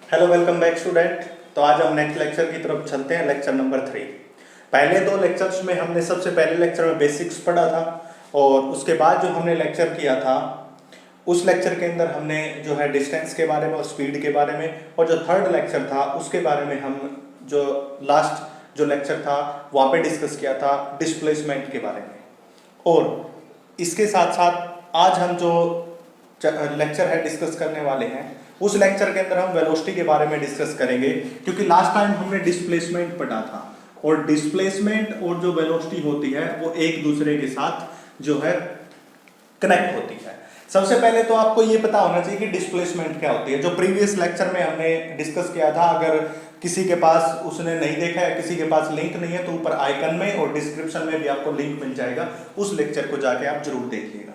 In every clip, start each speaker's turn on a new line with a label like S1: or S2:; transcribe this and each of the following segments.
S1: Hello, welcome back student. तो आज हम नेक्स्ट लेक्चर की तरफ चलते हैं, लेक्चर नंबर 3। पहले दो लेक्चर्स में हमने सबसे पहले लेक्चर में बेसिक्स पढ़ा था और उसके बाद जो हमने लेक्चर किया था उस लेक्चर के अंदर हमने जो है डिस्टेंस के बारे में और स्पीड के बारे में, और जो थर्ड लेक्चर था उसके बारे में हम जो लास्ट जो लेक्चर था वहाँ पे डिस्कस किया था डिस्प्लेसमेंट के बारे में। और इसके साथ साथ आज हम जो लेक्चर है डिस्कस करने वाले हैं उस लेक्चर के अंदर हम वेलोसिटी के बारे में डिस्कस करेंगे, क्योंकि लास्ट टाइम हमने डिस्प्लेसमेंट पढ़ा था और डिस्प्लेसमेंट और जो वेलोसिटी होती है वो एक दूसरे के साथ जो है कनेक्ट होती है। सबसे पहले तो आपको ये पता होना चाहिए कि डिस्प्लेसमेंट क्या होती है। जो प्रीवियस लेक्चर में हमने डिस्कस किया था, अगर किसी के पास उसने नहीं देखा है, किसी के पास लिंक नहीं है, तो ऊपर आइकन में और डिस्क्रिप्शन में भी आपको लिंक मिल जाएगा, उस लेक्चर को जाके आप जरूर देखिएगा।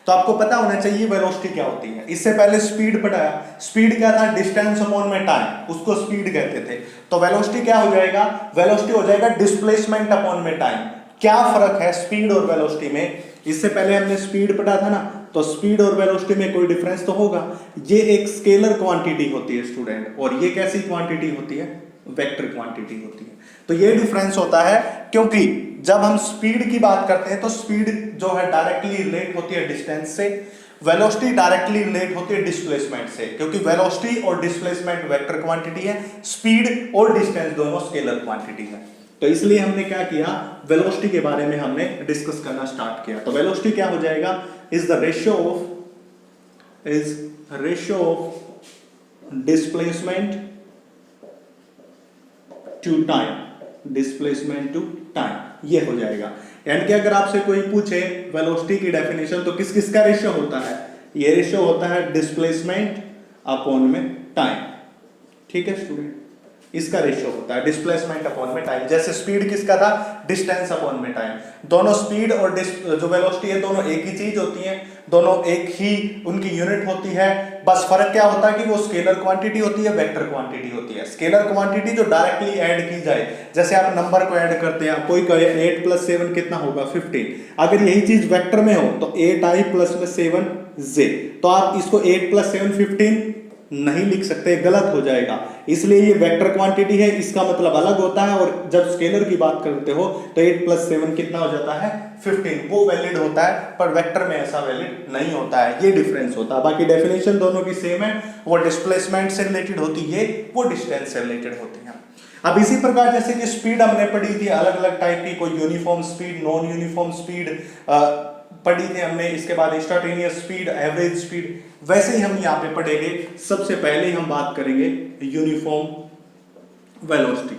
S1: तो आपको पता होना चाहिए वेलोसिटी क्या होती है। इससे पहले स्पीड पढ़ाया। स्पीड क्या था? डिस्टेंस अपॉन में टाइम, उसको स्पीड कहते थे। तो वेलोसिटी क्या हो जाएगा? वेलोसिटी हो जाएगा डिस्प्लेसमेंट अपॉन में टाइम। क्या फर्क है स्पीड और वेलोसिटी में? इससे पहले हमने स्पीड पढ़ा था ना, तो स्पीड और वेलोसिटी में कोई डिफरेंस तो होगा। ये एक स्केलर क्वांटिटी होती है स्टूडेंट, और ये कैसी क्वांटिटी होती है? वेक्टर क्वांटिटी होती है। तो ये डिफरेंस होता है, क्योंकि जब हम स्पीड की बात करते हैं तो स्पीड जो है डायरेक्टली रिलेट होती है डिस्टेंस से, वेलोसिटी डायरेक्टली रिलेट होती है डिस्प्लेसमेंट से, क्योंकि वेलोसिटी और डिस्प्लेसमेंट वेक्टर क्वांटिटी है, स्पीड और डिस्टेंस दोनों स्केलर क्वांटिटी है। तो इसलिए हमने क्या किया, वेलोसिटी के बारे में हमने डिस्कस करना स्टार्ट किया। तो वेलोसिटी क्या हो जाएगा? Is the ratio of displacement to time, displacement to time, ये हो जाएगा। यानी कि अगर आपसे कोई पूछे वेलोसिटी की डेफिनेशन, तो किस किस का रेशियो होता है? ये रेशियो होता है डिस्प्लेसमेंट अपॉन में टाइम। ठीक है स्टूडेंट, इसका रेशियो होता है डिस्प्लेसमेंट अपॉन में टाइम। जैसे स्पीड किसका था? डिस्टेंस अपॉन में टाइम। दोनों स्पीड और जो वेलोसिटी है दोनों एक ही चीज होती है, दोनों एक ही उनकी यूनिट होती है। बस फर्क क्या होता है कि वो स्केलर क्वांटिटी होती है, वेक्टर क्वांटिटी होती है। स्केलर क्वांटिटी जो डायरेक्टली ऐड की जाए, जैसे आप नंबर को ऐड करते हैं, कोई कहे 8 + 7 कितना होगा? 15। अगर यही चीज वेक्टर में हो तो 8i + 7j, तो आप इसको 8 + 7 15 नहीं लिख सकते, गलत हो जाएगा। इसलिए ये वेक्टर क्वांटिटी है, इसका मतलब अलग होता है। और जब स्केलर की बात करते हो तो 8 + 7 कितना हो जाता है? 15। वो वैलिड होता है, पर वेक्टर में ऐसा वैलिड नहीं होता है। ये डिफरेंस होता है। बाकी डेफिनेशन दोनों की सेम है। वो डिस्प्लेसमेंट से रिलेटेड होती है, वो डिस्टेंस से रिलेटेड होती है। अब इसी प्रकार जैसे कि स्पीड हमने पढ़ी थी अलग अलग टाइप की, कोई uniform speed, non uniform speed पढ़ी थी हमने। इसके बाद इंस्टैंटेनियस स्पीड, एवरेज स्पीड, वैसे ही हम यहाँ पे पढ़ेंगे। सबसे पहले हम बात करेंगे यूनिफॉर्म वेलोसिटी।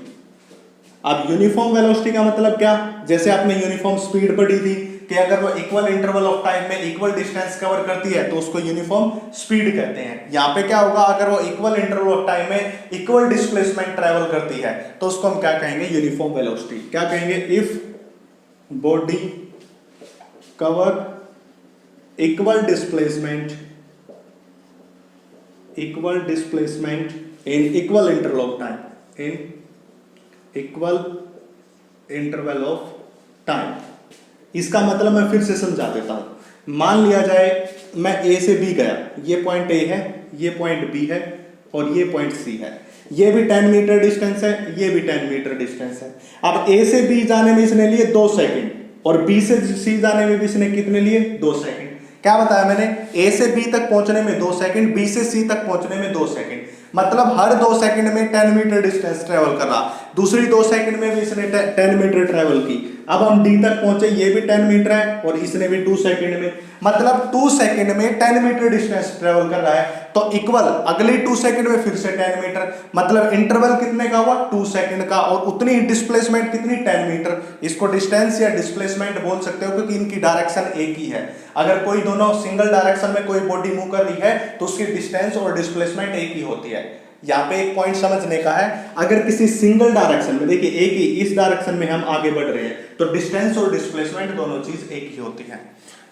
S1: अब यूनिफॉर्म वेलोसिटी का मतलब क्या? जैसे आपने यूनिफॉर्म स्पीड पढ़ी थी कि अगर वो इक्वल इंटरवल ऑफ टाइम में इक्वल डिस्टेंस कवर करती है तो उसको यूनिफॉर्म स्पीड कहते हैं। यहाँ पे क्या होगा? अगर वो इक्वल इंटरवल ऑफ टाइम में इक्वल डिस्प्लेसमेंट ट्रेवल करती है तो उसको हम क्या कहेंगे? Uniform velocity. क्या कहेंगे? If body cover equal displacement in equal interval of time, in equal interval of time। इसका मतलब मैं फिर से समझा देता हूं। मान लिया जाए मैं A से B गया, ये पॉइंट A है, ये पॉइंट B है और ये पॉइंट C है। ये भी 10 मीटर डिस्टेंस है, ये भी 10 मीटर डिस्टेंस है। अब A से B जाने में इसने लिए 2 सेकंड और B से C जाने में भी इसने कितने लिए? 2 सेकंड। क्या बताया मैंने? A से B तक पहुंचने में 2 सेकंड, B से C तक पहुंचने में 2 सेकंड। मतलब हर 2 सेकंड में 10 मीटर डिस्टेंस ट्रेवल कर रहा। दूसरी 2 सेकंड में भी इसने 10 मीटर ट्रेवल की। अब हम D तक पहुंचे, ये भी 10 मीटर है और इसने भी 2 सेकंड में, मतलब 2 सेकंड में 10 मीटर डिस्टेंस ट्रेवल कर रहा है। तो इक्वल अगले 2 सेकंड में फिर से 10 मीटर, मतलब इंटरवल कितने का हुआ? 2 सेकंड का, और उतनी डिस्प्लेसमेंट कितनी? 10 मीटर। इसको डिस्टेंस या डिस्प्लेसमेंट बोल सकते हो क्योंकि इनकी डायरेक्शन एक ही है। अगर कोई दोनों सिंगल डायरेक्शन में कोई बॉडी मूव कर रही है तो उसकी डिस्टेंस और डिस्प्लेसमेंट एक ही होती है। यहाँ पे एक पॉइंट समझने का है, अगर किसी सिंगल डायरेक्शन में, देखिए एक ही इस डायरेक्शन में हम आगे बढ़ रहे हैं तो डिस्टेंस और डिस्प्लेसमेंट दोनों चीज एक ही होती है।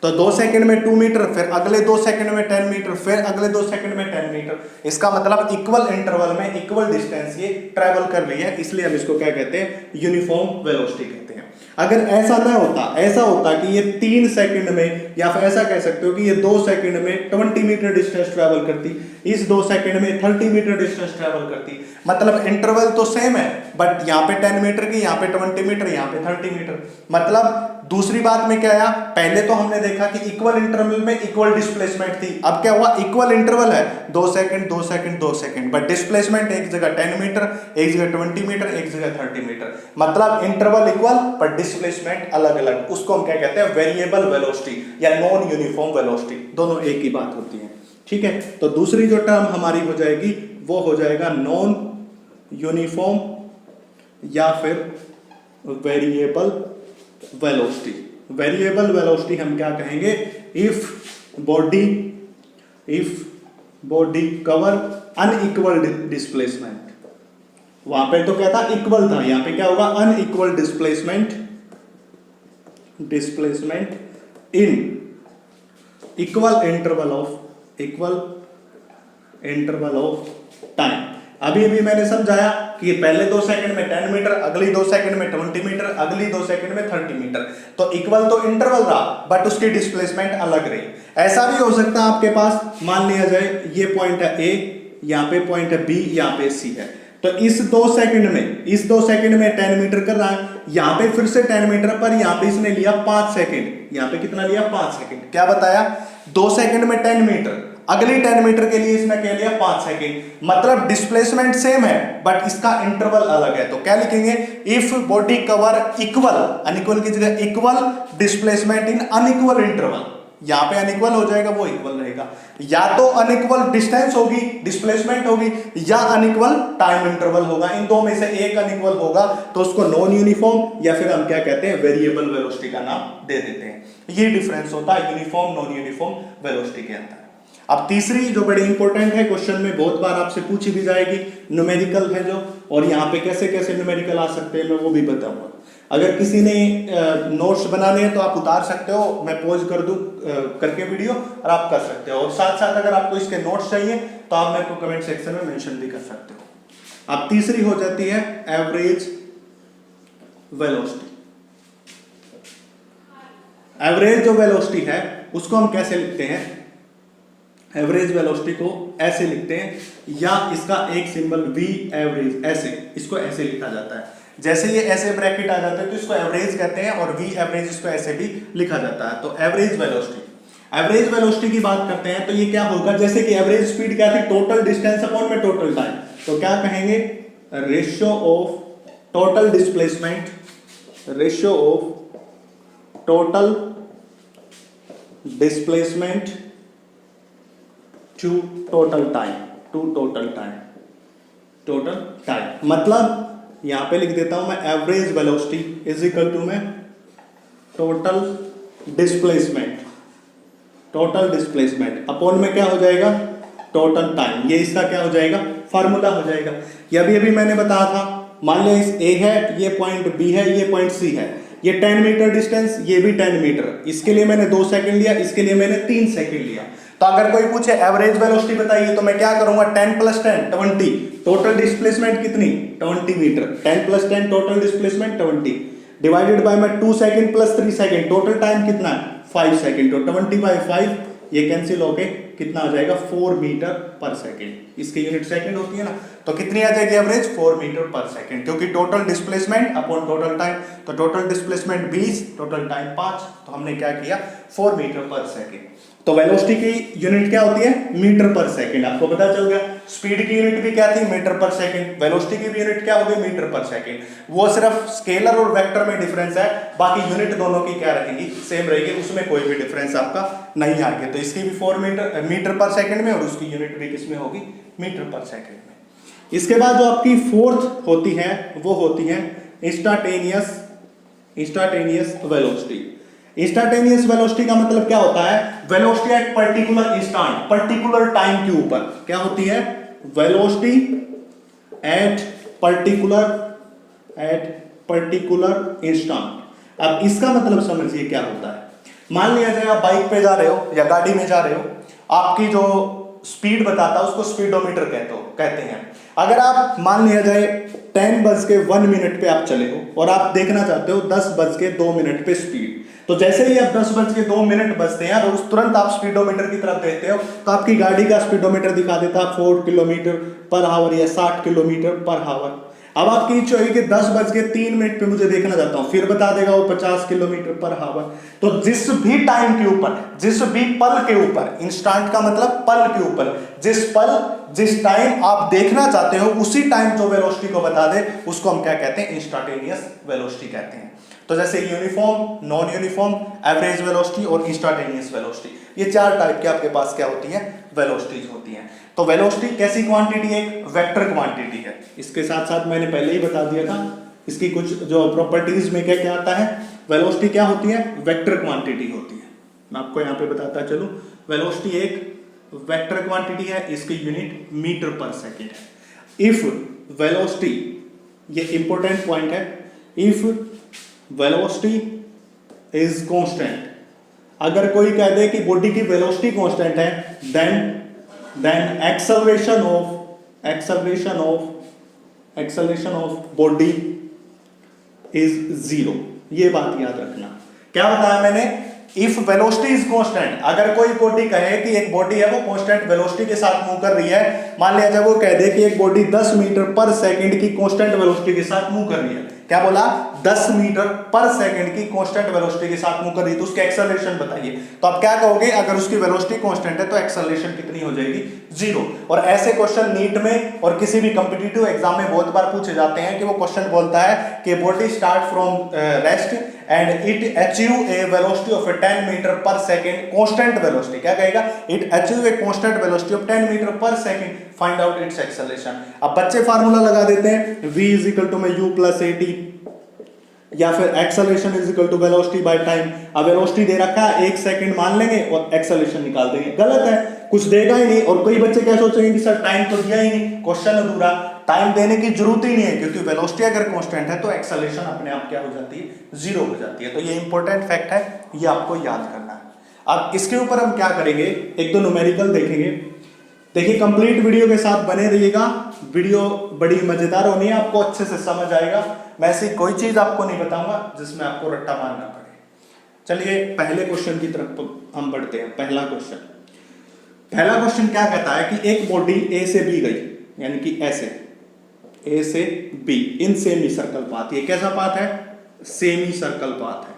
S1: तो 2 सेकंड में 2 मीटर, फिर अगले 2 सेकंड में 10 मीटर, फिर अगले 2 सेकंड में 10 मीटर। इसका मतलब इक्वल इंटरवल में इक्वल डिस्टेंस ये ट्रैवल कर रही है, इसलिए हम इसको क्या कहते हैं? यूनिफॉर्म वेलोसिटी कहते हैं। अगर ऐसा ना होता, ऐसा होता कि ये 3 सेकंड में, या फिर ऐसा कह सकते हो कि ये 2 सेकंड में 20 मीटर डिस्टेंस ट्रैवल करती, इस 2 सेकंड में 30 मीटर डिस्टेंस ट्रैवल करती, मतलब इंटरवल तो सेम है, बट यहाँ पे 10 मीटर की, यहाँ पे 20 मीटर, यहाँ पे 30 मीटर। मतलब दूसरी बात में क्या आया, पहले तो हमने देखा कि इक्वल इंटरवल में इक्वल डिस्प्लेसमेंट थी, अब क्या हुआ, इक्वल इंटरवल है, 2 second 2 second 2 second, but displacement एक जगह 10 मीटर, एक जगह 20 मीटर, एक जगह 30 मीटर, मतलब इंटरवल इक्वल पर डिस्प्लेसमेंट अलग अलग। उसको हम क्या कहते हैं, वेरिएबल वेलोसिटी या नॉन यूनिफॉर्म वेलोसिटी, दोनों एक ही बात होती है। ठीक है, तो दूसरी जो टर्म हमारी हो जाएगी वो हो जाएगा नॉन यूनिफॉर्म या फिर वेरिएबल वेलोसिटी। वेरिएबल वेलोसिटी हम क्या कहेंगे, if body cover unequal displacement. वहां पे तो क्या था, इक्वल था, यहां पे क्या होगा, unequal displacement in equal interval of time. अभी अभी मैंने समझाया कि पहले 2 सेकंड में 10 मीटर, अगली 2 सेकंड में 20 मीटर, अगली 2 सेकंड में 30 मीटर, तो इक्वल तो इंटरवल रहा बट उसकी डिस्प्लेसमेंट अलग रही। ऐसा भी हो सकता है आपके पास, मान लिया जाए ये पॉइंट है ए, यहाँ पे पॉइंट है बी, यहाँ पे सी है, तो इस 2 सेकंड में 10 मीटर कर रहा है, यहाँ पे फिर से 10 मीटर पर, यहाँ पे इसने लिया 5 सेकंड, यहाँ पे कितना लिया, 5 सेकंड। क्या बताया, 2 सेकंड में 10 मीटर, अगली 10 मीटर के लिए इसने क्या लिया, 5 सेकंड, मतलब डिस्प्लेसमेंट सेम है बट इसका इंटरवल अलग है। तो क्या लिखेंगे, if body cover equal, unequal की जगह equal displacement in unequal interval, यहां पे अनइक्वल हो जाएगा, वो इक्वल रहेगा, या तो अनइक्वल डिस्टेंस होगी, डिस्प्लेसमेंट होगी, या अनइक्वल टाइम इंटरवल होगा, इन दो में से एक अनइक्वल होगा तो उसको नॉन यूनिफॉर्म या फिर हम क्या कहते हैं, वेरिएबल वेलोसिटी का नाम दे देते हैं। ये डिफरेंस होता है यूनिफॉर्म नॉन यूनिफॉर्म वेलोसिटी के अंदर। अब तीसरी जो बड़ी इंपॉर्टेंट है, क्वेश्चन में बहुत बार आपसे पूछी भी जाएगी, न्यूमेरिकल है जो, और यहाँ पे कैसे कैसे न्यूमेरिकल आ सकते हैं मैं वो भी बताऊंगा। अगर किसी ने नोट्स बनाने हैं तो आप उतार सकते हो, मैं पॉज कर दूं करके वीडियो, और आप कर सकते हो, और साथ साथ अगर आपको इसके नोट्स चाहिए तो आप मेरे को कमेंट सेक्शन में मेंशन भी कर सकते हो। अब तीसरी हो जाती है एवरेज वेलोसिटी। एवरेज जो वेलोसिटी है उसको हम कैसे लिखते हैं, एवरेज वेलोसिटी को ऐसे लिखते हैं, या इसका एक सिंबल वी एवरेज, ऐसे इसको ऐसे लिखा जाता है, जैसे ये ऐसे ब्रैकेट आ जाता है तो इसको एवरेज कहते हैं, और वी एवरेज इसको ऐसे भी लिखा जाता है। तो एवरेज वेलोसिटी की बात करते हैं तो ये क्या होगा, जैसे कि एवरेज स्पीड क्या थी, टोटल डिस्टेंस अपॉन में टोटल टाइम, तो क्या कहेंगे, ratio of total displacement to total time, मतलब यहां पे लिख देता हूं मैं, average velocity is equal to में टोटल डिस्प्लेसमेंट अपॉन में क्या हो जाएगा, टोटल टाइम। ये इसका क्या हो जाएगा, फार्मूला हो जाएगा। ये अभी मैंने बताया था, मान लो इस ए है, ये पॉइंट बी है, ये पॉइंट सी है, ये 10 मीटर डिस्टेंस, ये भी 10 मीटर, इसके लिए मैंने 2 सेकंड लिया, इसके लिए मैंने 3 सेकंड लिया। तो अगर कोई पूछे एवरेज वेलोसिटी बताइए तो मैं क्या करूंगा, 10 + 10 20, टोटल डिस्प्लेसमेंट कितनी, 20 metre, 10 + 10 total displacement 20, divided by में 2 सेकंड + 3 सेकंड, टोटल टाइम कितना है 5 सेकंड, तो 20/5 ये कैंसिल होके कितना आ जाएगा, 4 मीटर पर सेकंड, इसकी यूनिट सेकंड होती है ना, तो कितनी आ जाएगी एवरेज, 4 मीटर पर सेकंड, क्योंकि total displacement upon total time, तो टोटल डिस्प्लेसमेंट 20, टोटल टाइम 5, तो हमने क्या किया, 4 मीटर पर सेकंड। तो वेलोसिटी की यूनिट क्या होती है, मीटर पर सेकंड, आपको पता चल गया। स्पीड की यूनिट भी क्या थी, मीटर पर सेकंड, वेलोसिटी की भी यूनिट क्या होगी, मीटर पर सेकंड। वो सिर्फ स्केलर और वेक्टर में डिफरेंस है, बाकी यूनिट दोनों की क्या रहेगी, सेम रहेगी, उसमें कोई भी डिफरेंस आपका नहीं आएगा। तो इसकी भी 4 मीटर पर सेकंड में, और उसकी यूनिट भी किसमें होगी, मीटर पर सेकंड में। इसके बाद जो आपकी फोर्थ होती है वो होती है इंस्टांटेनियस वेलोसिटी। इंस्टेंटेनियस वेलोसिटी का मतलब क्या होता है, velocity at particular instant, particular time के ऊपर क्या होती है, वेलोसिटी एट पर्टिकुलर इंस्टेंट। अब इसका मतलब समझिए क्या होता है, मान लिया जाए आप बाइक पे जा रहे हो या गाड़ी में जा रहे हो, आपकी जो स्पीड बताता है उसको स्पीडोमीटर कहते हैं। अगर आप मान लिया जाए 10:01 पे आप चले हो और आप देखना चाहते हो 10:02 पे स्पीड, तो जैसे ही आप 10:02 बजते हैं और उस तुरंत आप स्पीडोमीटर की तरफ देखते हो तो आपकी गाड़ी का स्पीडोमीटर दिखा देता है 4 किलोमीटर पर आवर या 60 किलोमीटर पर आवर। अब आपकी इच्छा होगी कि 10:03 पे मुझे देखना चाहता हूं, फिर बता देगा वो 50 किलोमीटर पर आवर। तो जिस भी टाइम के ऊपर, जिस भी पल के ऊपर, इंस्टेंट का मतलब पल के ऊपर, जिस टाइम आप देखना चाहते हो उसी टाइम जो वेलोसिटी को बता दे उसको हम क्या कहते हैं, इंस्टेंटेनियस वेलोसिटी कहते हैं। तो जैसे uniform, non uniform, average velocity और इंस्टेंटेनियस वेलोसिटी, ये 4 टाइप के आपके पास क्या होती है, वेलोसिटीज होती हैं। तो वेलोसिटी कैसी क्वांटिटी है, एक वेक्टर क्वांटिटी है। इसके साथ साथ मैंने पहले ही बता दिया था इसकी कुछ जो प्रॉपर्टीज में क्या क्या आता है। वेलोसिटी क्या होती है, वेक्टर क्वांटिटी होती है। मैं आपको यहाँ पे बताता चलूं, वेलोसिटी एक वेक्टर क्वांटिटी है, इसकी यूनिट मीटर पर सेकेंड है। इफ वेलोसिटी, ये इंपॉर्टेंट पॉइंट है, इफ वेलोसिटी इज कांस्टेंट, अगर कोई कह दे कि बॉडी की वेलोसिटी कांस्टेंट है, then acceleration of body is 0। ये बात याद रखना। क्या बताया मैंने, इफ वेलोसिटी इज कांस्टेंट, अगर कोई बॉडी कहे कि एक बॉडी है वो कांस्टेंट वेलोसिटी के साथ मूव कर रही है, मान लिया जाए वो कह दे कि एक बॉडी 10 मीटर पर सेकंड की कांस्टेंट वेलोसिटी के साथ मूव कर रही है, क्या बोला, 10 मीटर पर सेकंड की कांस्टेंट वेलोसिटी के साथ मूव कर रही है, तो उसकी एक्सेलरेशन बताइए। तो आप क्या कहोगे, अगर उसकी वेलोसिटी कांस्टेंट है तो एक्सेलरेशन कितनी हो जाएगी, 0। और ऐसे क्वेश्चन नीट में और किसी भी कॉम्पिटिटिव एग्जाम में बहुत बार पूछे जाते हैं कि वो क्वेश्चन बोलता है कि body start from rest and it achieve a velocity of 10 metre per second, constant velocity, क्या कहेगा, it achieve a constant velocity of 10 metre per second, find out its acceleration. अब बच्चे फार्मूला लगा देते हैं, v इज इक्वल टू में u plus at, या फिर acceleration is equal to velocity by time. अब वेलोसिटी दे रखा है 1 सेकंड मान लेंगे और एक्सेलरेशन निकाल देंगे, गलत है, कुछ देगा ही नहीं। और कई बच्चे क्या सोचेंगे कि सर टाइम तो दिया ही नहीं, क्वेश्चन अधूरा, टाइम देने की जरूरत ही नहीं है, क्योंकि वेलोसिटी अगर कांस्टेंट है तो एक्सेलरेशन अपने आप क्या हो जाती है, 0 हो जाती है। तो ये इंपॉर्टेंट फैक्ट है, ये आपको याद करना है। अब इसके ऊपर हम क्या करेंगे, एक दो न्यूमेरिकल देखेंगे। देखिए कंप्लीट वीडियो के साथ बने रहिएगा, वीडियो बड़ी मजेदार होनी है, आपको अच्छे से समझ आएगा। मैं ऐसी कोई चीज आपको नहीं बताऊंगा जिसमें आपको रट्टा मारना पड़े। चलिए पहले क्वेश्चन की तरफ हम बढ़ते हैं। पहला क्वेश्चन क्या कहता है कि एक बॉडी ए से बी गई, यानी कि ऐसे ए से be in semi circle path. ये कैसा पाथ है, सेमी सर्कल पाथ है।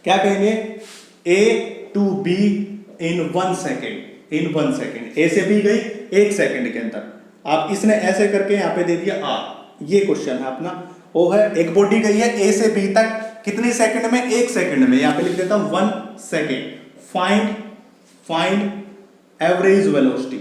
S1: क्या कहेंगे, ए टू बी इन 1 सेकेंड, ए से बी गई 1 सेकंड के अंदर। आप इसने ऐसे करके यहां पे दे दिया आर, ये क्वेश्चन है अपना। वो है एक बॉडी गई है ए से बी तक कितनी सेकंड में, 1 सेकंड में, यहां पे लिख देता हूं 1 सेकंड। फाइंड एवरेज वेलोसिटी,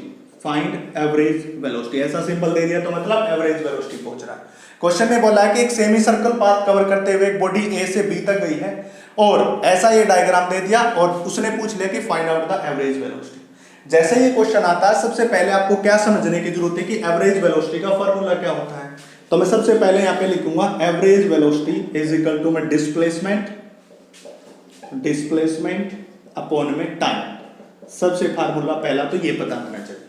S1: ऐसा सिंपल दे दिया तो मतलब एवरेज वेलोसिटी पूछ रहा है। क्वेश्चन में बोला है कि एक सेमी सर्कल पाथ कवर करते हुए एक बॉडी ए से बी तक गई है और ऐसा ये डायग्राम दे दिया और उसने पूछ लिया कि find out the average velocity. जैसे ये क्वेश्चन आता है सबसे पहले आपको क्या समझने की जरूरत है कि एवरेज वेलोसिटी का फॉर्मूला क्या होता है। तो मैं सबसे पहले यहां पे लिखूंगा average velocity is equal to में डिस्प्लेसमेंट अपॉन में टाइम। सबसे फार्मूला पहला तो ये पता होना चाहिए।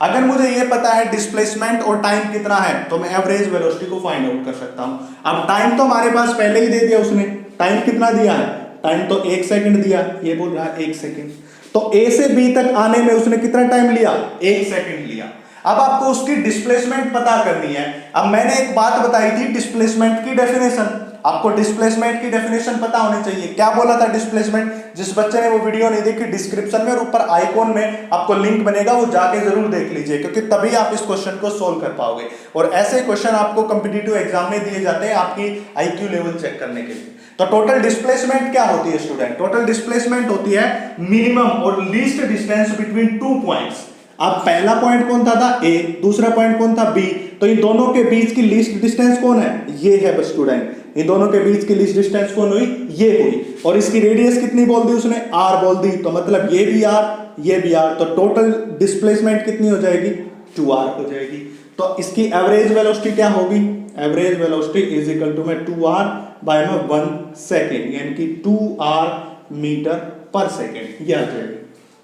S1: अगर मुझे ये पता है डिस्प्लेसमेंट और टाइम कितना है तो मैं एवरेज वेलोसिटी को फाइंड आउट कर सकता हूं। अब टाइम तो हमारे पास पहले ही दे दिया उसने, टाइम कितना दिया है, टाइम तो 1 सेकंड दिया, ये बोल रहा है 1 सेकंड। तो ए से बी तक आने में उसने कितना टाइम लिया, 1 सेकंड लिया। अब आपको उसकी डिस्प्लेसमेंट पता करनी है। अब मैंने एक बात बताई थी डिस्प्लेसमेंट की डेफिनेशन, आपको डिस्प्लेसमेंट की डेफिनेशन पता होनी चाहिए। क्या बोला था डिस्प्लेसमेंट, जिस बच्चे ने वो वीडियो नहीं देखी डिस्क्रिप्शन में और ऊपर आइकॉन में आपको लिंक बनेगा, वो जाके जरूर देख लीजिए, क्योंकि तभी आप इस क्वेश्चन को सोल्व कर पाओगे। और ऐसे क्वेश्चन आपको कॉम्पिटिटिव एग्जाम में दिए जाते हैं आपकी IQ लेवल चेक करने के लिए। तो टोटल डिस्प्लेसमेंट क्या होती है स्टूडेंट, टोटल डिस्प्लेसमेंट होती है मिनिमम और लीस्ट डिस्टेंस बिटवीन 2 पॉइंट्स। अब पहला पॉइंट कौन था A, दूसरा पॉइंट कौन था B, तो इन दोनों के बीच की लीस्ट डिस्टेंस कौन है, ये है बस स्टूडेंट। इन दोनों के बीच की लीस्ट डिस्टेंस कौन हुई, ये हुई। और इसकी रेडियस कितनी बोल दी उसने, R बोल दी, तो मतलब ये भी R, ये भी R, तो टोटल डिस्प्लेसमेंट कितनी हो जाएगी, 2R हो जाएगी। तो इसकी एवरेज वेलोसिटी क्या होगी, average velocity is equal to में 2R बाय 1 सेकेंड, यानी कि 2R मीटर पर सेकेंड, ये आ जाएगी।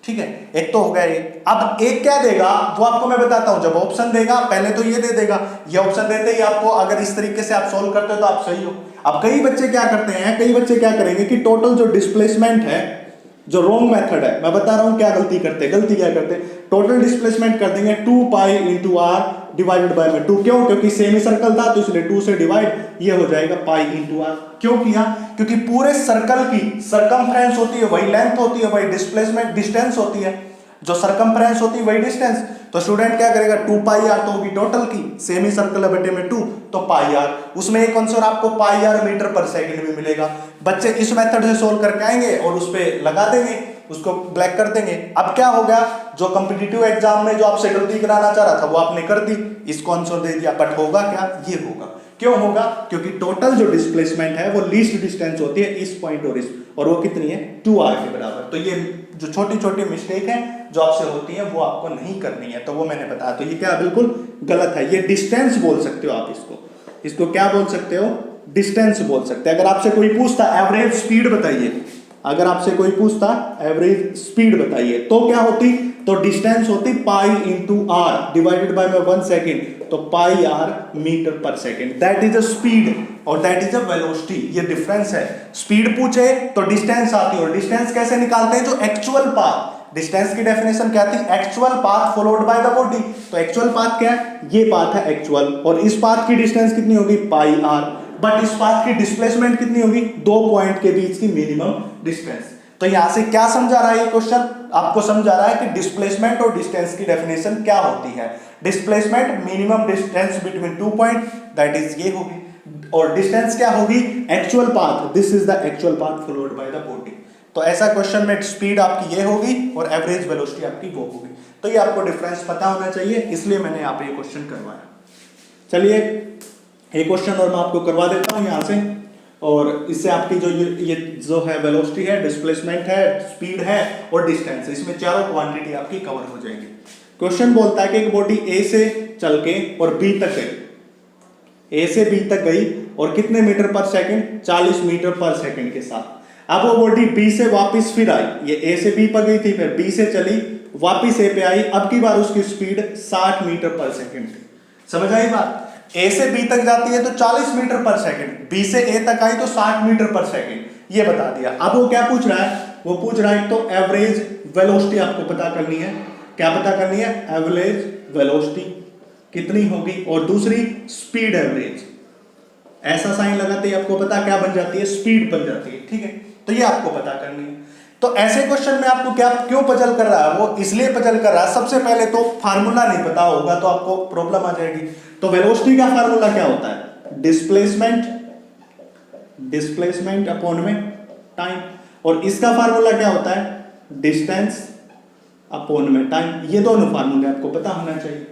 S1: ठीक है, एक तो हो गया एक। अब एक क्या देगा वो आपको मैं बताता हूं, जब ऑप्शन देगा पहले तो ये दे देगा, ये ऑप्शन देते ही आपको अगर इस तरीके से आप सोल्व करते हो तो आप सही हो। अब कई बच्चे क्या करते हैं, कई बच्चे क्या करेंगे कि टोटल जो डिस्प्लेसमेंट है, जो रॉन्ग मेथड है, मैं बता रहा हूं क्या गलती करते हैं। गलती क्या करते हैं, टोटल डिस्प्लेसमेंट कर देंगे 2 pi into R divided by में 2। क्यों? क्योंकि सेमी सर्कल था तो इसलिए 2 से डिवाइड, ये हो जाएगा पाई इंटू आर। क्यों किया? क्योंकि पूरे सर्कल की सरकमफ्रेंस होती है वही लेंथ होती है, वही डिस्प्लेसमेंट डिस्टेंस होती है, जो सरकमफ्रेंस होती है वही डिस्टेंस। तो स्टूडेंट क्या करेगा, 2 पाई आर तो होगी टोटल की, सेमी सर्कल है बेटे में 2 तो पाई आर, उसमें एक आंसर आपको पाई आर मीटर पर सेकंड में मिलेगा। बच्चे इस मेथड से सोल्व करके आएंगे और उस पे लगा देंगे, उसको ब्लैक कर देंगे। अब क्या हो गया, जो कॉम्पिटिटिव एग्जाम में जो आपसे गलती कराना चाह रहा था वो आपने कर दी, इसको आंसर दे दिया। बट होगा क्या, ये होगा। क्यों होगा? क्योंकि टोटल जो डिस्प्लेसमेंट है वो लीस्ट डिस्टेंस होती है इस पॉइंट और इस, और वो कितनी है 2r के बराबर। तो ये जो छोटी छोटी मिस्टेक है जो आपसे होती है वो आपको नहीं करनी है, तो वो मैंने बताया। तो ये क्या बिल्कुल गलत है, ये डिस्टेंस बोल सकते हो आप इसको क्या बोल सकते हो, डिस्टेंस बोल सकते हैं। अगर आपसे कोई पूछता एवरेज स्पीड बताइए, अगर आपसे कोई पूछता एवरेज स्पीड बताइए तो क्या होती, तो डिस्टेंस होती pi into R divided by में 1 सेकेंड, तो pi R metre per second. That is a speed और दैट इज अ वेलोसिटी, ये डिफरेंस है। स्पीड पूछे तो डिस्टेंस आती है, और डिस्टेंस कैसे निकालते हैं, जो एक्चुअल पाथ, डिस्टेंस की डेफिनेशन क्या थी, actual path followed by the body. तो एक्चुअल पाथ क्या है, ये पाथ है एक्चुअल, और इस पाथ की डिस्टेंस कितनी होगी पाई आर, बट इस पाथ की डिस्प्लेसमेंट कितनी होगी, 2 पॉइंट के बीच की मिनिमम डिस्टेंस। तो यहां से क्या समझा रहा है ये क्वेश्चन, आपको समझा रहा है कि डिस्प्लेसमेंट और डिस्टेंस की डेफिनेशन क्या होती है। Displacement minimum distance between 2 point, that is ये होगी, और डिस्टेंस क्या होगी, actual path, this is the actual path followed by the body. तो ऐसा क्वेश्चन में स्पीड आपकी ये होगी और एवरेज वेलोसिटी आपकी वो होगी। तो ये आपको डिफरेंस पता होना चाहिए, इसलिए मैंने यहाँ पे ये क्वेश्चन करवाया। चलिए एक क्वेश्चन और मैं आपको करवा देता हूँ यहाँ से, और इससे आपकी जो ये जो है वेलोसिटी है, डिस्प्लेसमेंट है, स्पीड है और डिस्टेंस, इसमें चारों क्वांटिटी आपकी कवर हो जाएगी। क्वेश्चन बोलता है कि एक बॉडी ए से चल के और बी तक गई, ए से बी तक गई और कितने metre per second, 40 metre per second के साथ। अब वो बॉडी बी से वापस फिर आई, ये ए से बी पर गई थी, फिर बी से चली वापस ए पे आई, अब की बार उसकी स्पीड 60 मीटर पर सेकंड थी। समझ आई बात? ए से बी तक जाती है तो 40 मीटर पर सेकंड, बी से ए तक आई तो 60 मीटर पर सेकंड, ये बता दिया। अब वो क्या पूछ रहा है, वो पूछ रहा है तो एवरेज वेलोसिटी आपको पता करनी है। क्या पता करनी है, एवरेज वेलोसिटी कितनी होगी, और दूसरी स्पीड एवरेज। ऐसा साइन लगाते ही आपको पता क्या बन जाती है, स्पीड बन जाती है। ठीक है, तो ये आपको पता करनी है। तो ऐसे क्वेश्चन में आपको क्या क्यों पजल कर रहा है, वो इसलिए पजल कर रहा है, सबसे पहले तो फार्मूला नहीं पता होगा तो आपको प्रॉब्लम आ जाएगी। तो वेलोसिटी का फार्मूला क्या होता है, डिस्प्लेसमेंट अपॉन में टाइम, और इसका फार्मूला क्या होता है, डिस्टेंस अपॉन में टाइम। ये दोनों फार्मूले आपको पता होना चाहिए।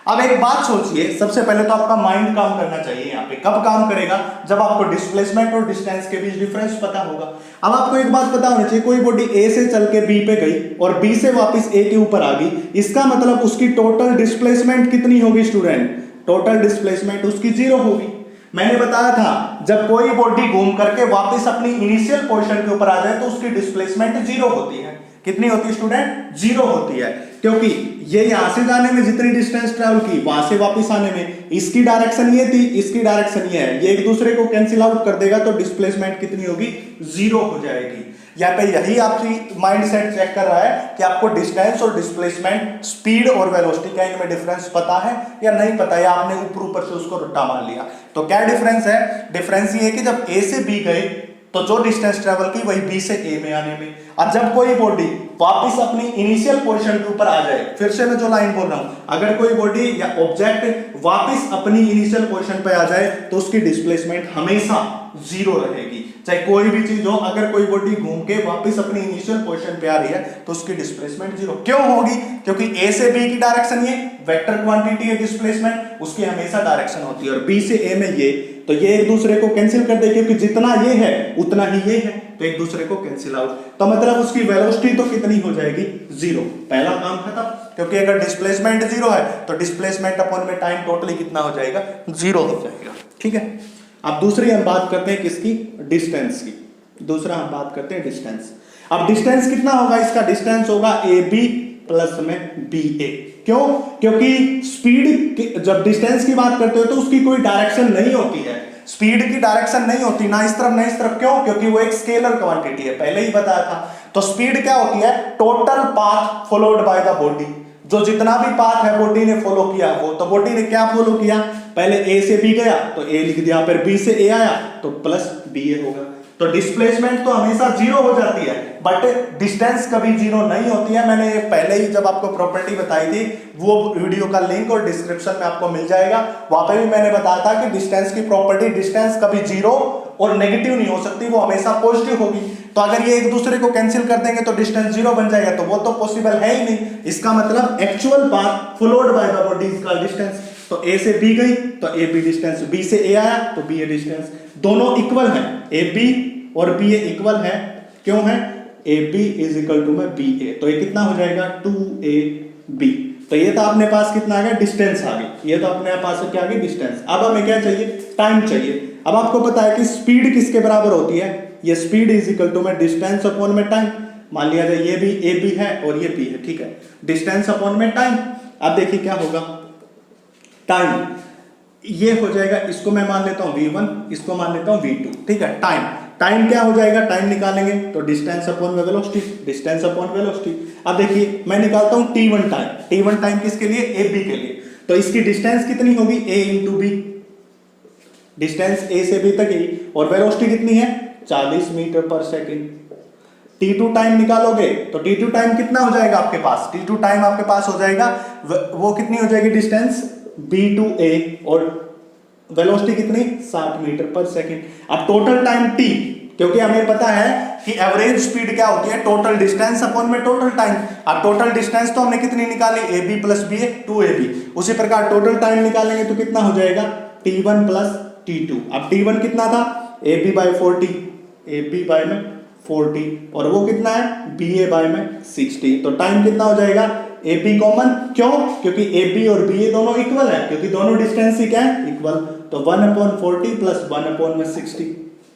S1: अब एक बात सोचिए, सबसे पहले तो आपका माइंड काम करना चाहिए यहाँ पे। कब काम करेगा, जब आपको डिस्प्लेसमेंट और डिस्टेंस के बीच डिफरेंस पता होगा। अब आपको एक बात पता होनी चाहिए, कोई बॉडी ए से चल के बी पे गई और बी से वापस ए के ऊपर आ गई, इसका मतलब उसकी टोटल डिस्प्लेसमेंट कितनी होगी स्टूडेंट, टोटल डिस्प्लेसमेंट उसकी 0 होगी। मैंने बताया था जब कोई बॉडी घूम करके वापस अपनी इनिशियल पोजीशन के ऊपर आ जाए तो उसकी डिस्प्लेसमेंट 0 होती है। कितनी होती है स्टूडेंट, 0 होती है, क्योंकि ये यहां से जाने में जितनी डिस्टेंस ट्रेवल की, वहां से वापस आने में इसकी डायरेक्शन ये थी, इसकी डायरेक्शन ये है, ये एक दूसरे को कैंसिल आउट कर देगा, तो डिस्प्लेसमेंट कितनी होगी, 0 हो जाएगी। यहाँ पे यही आपकी माइंडसेट चेक कर रहा है कि आपको डिस्टेंस और डिस्प्लेसमेंट, स्पीड और वेलोसिटी का इनमें डिफरेंस पता है या नहीं पता, या आपने ऊपर ऊपर से उसको रट्टा मार लिया। तो क्या डिफरेंस है, डिफरेंस ये है कि जब ए से बी गए तो जो डिस्टेंस ट्रेवल की वही बी से ए में आने में, और जब कोई बॉडी वापस अपनी इनिशियल पोजीशन के ऊपर आ जाए, फिर से मैं जो लाइन बोल रहा हूं, अगर कोई बॉडी या ऑब्जेक्ट वापस अपनी इनिशियल पोजीशन पे आ जाए तो उसकी डिस्प्लेसमेंट हमेशा 0 रहेगी। चाहे कोई भी चीज हो, अगर कोई बॉडी घूम के वापस अपनी इनिशियल पोजीशन पे आ रही है तो उसकी डिस्प्लेसमेंट 0 क्यों होगी, क्योंकि ए से बी की डायरेक्शन ये वेक्टर क्वांटिटी है, डिस्प्लेसमेंट उसकी हमेशा डायरेक्शन होती है, और बी से ए में ये, तो ये एक दूसरे को कैंसिल कर दे, क्योंकि जितना ये है उतना ही ये है, तो एक दूसरे को कैंसिल आउट, तो मतलब उसकी वेलोसिटी तो कितनी हो जाएगी, 0। पहला काम खत्म, क्योंकि अगर डिस्प्लेसमेंट 0 है तो डिस्प्लेसमेंट अपॉन में टाइम टोटली कितना हो जाएगा, 0 हो जाएगा। ठीक है, अब दूसरी हम बात करते हैं किसकी, डिस्टेंस की। दूसरा हम बात करते हैं डिस्टेंस। अब डिस्टेंस कितना होगा इसका, डिस्टेंस होगा ए बी प्लस में बी ए। क्यों? क्योंकि स्पीड जब डिस्टेंस की बात करते हो तो उसकी कोई डायरेक्शन नहीं होती है, स्पीड की डायरेक्शन नहीं होती, ना इस तरफ ना इस तरफ। क्यों? क्योंकि वो एक स्केलर क्वांटिटी है, पहले ही बताया था। तो स्पीड क्या होती है, total path followed by the body, जो जितना भी पाथ है बॉडी ने फॉलो किया वो, तो बॉडी ने क्या फॉलो किया, पहले ए से बी गया तो ए लिख दिया, फिर बी से ए आया तो प्लस बी ए होगा। तो डिस्प्लेसमेंट तो हमेशा जीरो हो जाती है, बट डिस्टेंस कभी जीरो नहीं होती है। मैंने पहले ही जब आपको प्रॉपर्टी बताई थी, वो वीडियो का लिंक और डिस्क्रिप्शन में आपको मिल जाएगा, वहां पे भी मैंने बताया था कि डिस्टेंस की प्रॉपर्टी, डिस्टेंस कभी जीरो और नेगेटिव नहीं हो सकती, वो हमेशा पॉजिटिव होगी। तो अगर ये एक दूसरे को कैंसिल कर देंगे तो डिस्टेंस जीरो बन जाएगा, तो वो तो पॉसिबल है ही नहीं। इसका मतलब actual path followed by the body का डिस्टेंस, तो ए से बी गई तो ए बी डिस्टेंस, बी से ए आया तो बी ए डिस्टेंस, दोनों इक्वल है, ए बी और बी ए इक्वल है। क्यों है? A B is equal to में बी ए, तो ये कितना हो जाएगा 2ab। तो ये तो अपने पास कितना आ गया, डिस्टेंस आ गई, ये तो अपने पास क्या आ गई, डिस्टेंस। अब हमें क्या चाहिए, टाइम चाहिए। अब आपको पता है कि स्पीड किसके बराबर होती है, ये स्पीड इज इक्वल टू में डिस्टेंस अपॉन में टाइम। मान लिया जाए ये भी ए बी है और ये बी है, ठीक है, डिस्टेंस अपॉन में टाइम। अब देखिए क्या होगा, टाइम ये हो जाएगा, इसको मैं मान लेता हूं v1, इसको मान लेता हूं v2, ठीक है। टाइम क्या हो जाएगा, टाइम निकालेंगे तो distance upon velocity, distance upon velocity. अब देखिए मैं निकालता हूं t1 टाइम, t1 टाइम किसके लिए, ए बी के लिए, तो इसकी डिस्टेंस कितनी होगी, a इंटू बी, डिस्टेंस ए से बी तक ही, और वेलोसिटी कितनी है 40 metre per second. t2 time निकालोगे तो t2 टाइम कितना हो जाएगा आपके पास, t2 टाइम आपके पास हो जाएगा, वो कितनी हो जाएगी डिस्टेंस b टू a, और वेलोसिटी कितनी 60 मीटर पर सेकेंड। अब टोटल टाइम t, क्योंकि हमें पता है कि एवरेज स्पीड क्या होती है, टोटल डिस्टेंस अपॉन में टोटल टाइम। अब टोटल डिस्टेंस तो हमने कितनी निकाली, A B plus B A 2ab, उसी प्रकार टोटल टाइम निकालेंगे तो कितना हो जाएगा t1 प्लस t2। अब t1 कितना था, A B by 40, A B by में 40, और वो कितना है बी ए बाई में 60। तो टाइम कितना हो जाएगा, ए बी कॉमन, क्यों, क्योंकि ए बी और बी ए दोनों इक्वल है, क्योंकि दोनों डिस्टेंस ही क्या है, इक्वल। तो 1/40 प्लस 1/60,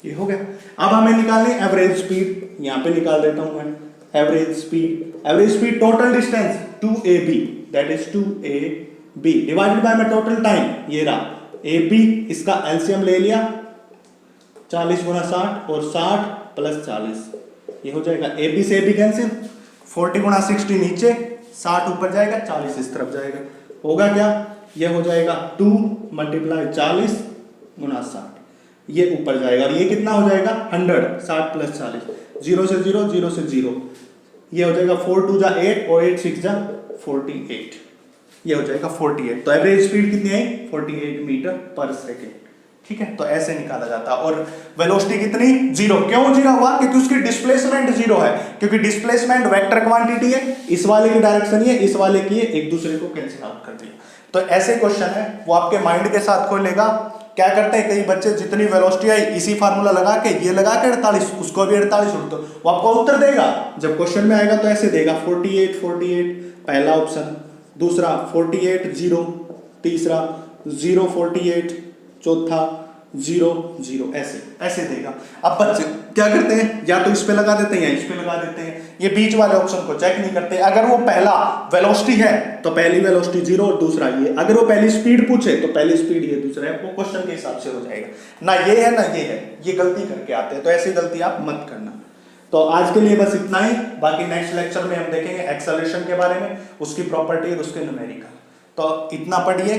S1: ये हो गया। अब हमें निकालनी एवरेज स्पीड, यहाँ पे निकाल देता हूं मैं average speed total distance 2ab, that is 2ab divided by में टोटल टाइम, ये रहा ab, इसका एलसीएम ले लिया 40 गुना 60 और 60 प्लस 40, ये हो जाएगा ab से ab कैंसिल, 40 गुना 60 नीचे, 60 ऊपर जाएगा, 40 इस तरफ जाएगा, होगा क्या, ये हो जाएगा 2 मल्टीप्लाई 40 गुना 60, ये ऊपर जाएगा, और ये कितना हो जाएगा 100, 60 प्लस 40, 0 से 0, 0 से 0, ये हो जाएगा 4 2 जा 8 और 8 6 जा 48, ये हो जाएगा 48। तो एवरेज स्पीड कितनी आई 48 मीटर पर सेकेंड, ठीक है। तो ऐसे निकाला जाता है। और वेलोसिटी कितनी, जीरो। क्यों जीरो हुआ, क्योंकि उसकी डिस्प्लेसमेंट जीरो है, क्योंकि डिस्प्लेसमेंट वेक्टर क्वांटिटी है, इस वाले की डायरेक्शन है, इस वाले की है, एक दूसरे को कैंसिल आउट कर दिया। तो ऐसे क्वेश्चन है वो आपके माइंड के साथ खोलेगा। क्या करते हैं कई बच्चे, जितनी वेलोसिटी आई इसी फार्मूला लगा के, ये लगा के 48, उसको भी 48 उठ दो, वो आपको उत्तर देगा। जब क्वेश्चन में आएगा तो ऐसे देगा 48 48 पहला ऑप्शन, दूसरा 48 0, तीसरा 0 48, चौथा 0 0, ऐसे देगा। अब बच्चे क्या करते हैं, या तो इस पे लगा देते हैं या इस पे लगा देते हैं, ये बीच वाले ऑप्शन को चेक नहीं करते। अगर वो पहला वेलोसिटी है तो पहली वेलोसिटी 0 और दूसरा ये, अगर वो पहली स्पीड पूछे तो पहली स्पीड ये, दूसरा है, वो क्वेश्चन के हिसाब से हो जाएगा। ना ये है ना ये है, ये गलती करके आते हैं, तो ऐसी गलती आप मत करना। तो आज के लिए बस इतना ही, बाकी नेक्स्ट लेक्चर में हम देखेंगे एक्सेलरेशन के बारे में, उसकी प्रॉपर्टी और उसके न्यूमेरिकल। तो इतना पढ़िए,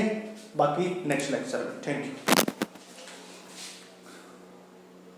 S1: बाकी नेक्स्ट लेक्चर में। Thank you.